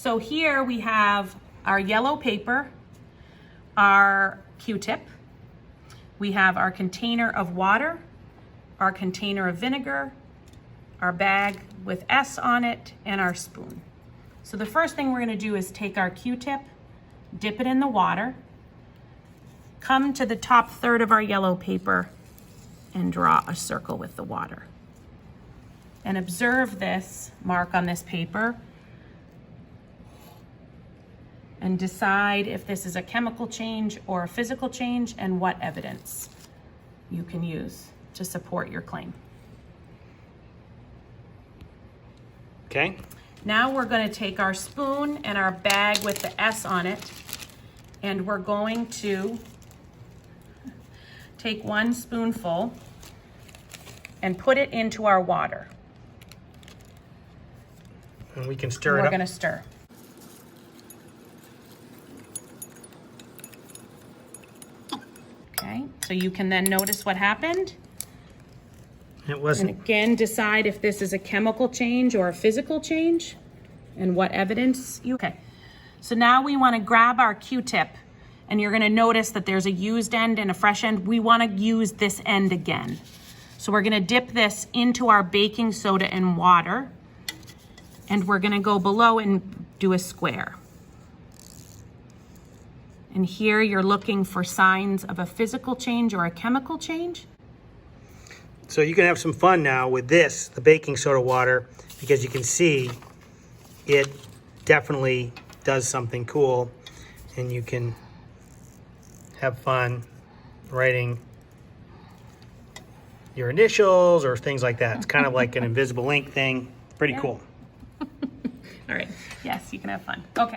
So here we have our yellow paper, our Q-tip, we have our container of water, our container of vinegar, our bag with S on it, and our spoon. So the first thing we're gonna do is take our Q-tip, dip it in the water, come to the top third of our yellow paper and draw a circle with the water. And observe this mark on this paper and decide if this is a chemical change or a physical change and what evidence you can use to support your claim. Okay. Now we're going to take our spoon and our bag with the S on it, and we're going to take one spoonful and put it into our water. And we can stir it We're up. going to stir. Okay, so you can then notice what happened. It And wasn't. again, decide if this is a chemical change or a physical change and what evidence you, okay. So now we want to grab our Q-tip, and you're going to notice that there's a used end and a fresh end. We want to use this end again. So we're going to dip this into our baking soda and water, and we're going to go below and do a square. And here you're looking for signs of a physical change or a chemical change. So you can have some fun now with this, the baking soda water, because you can see it definitely does something cool, and you can have fun writing your initials or things like that. It's kind of like an invisible ink thing. Pretty cool. All right. Yes, you can have fun. Okay.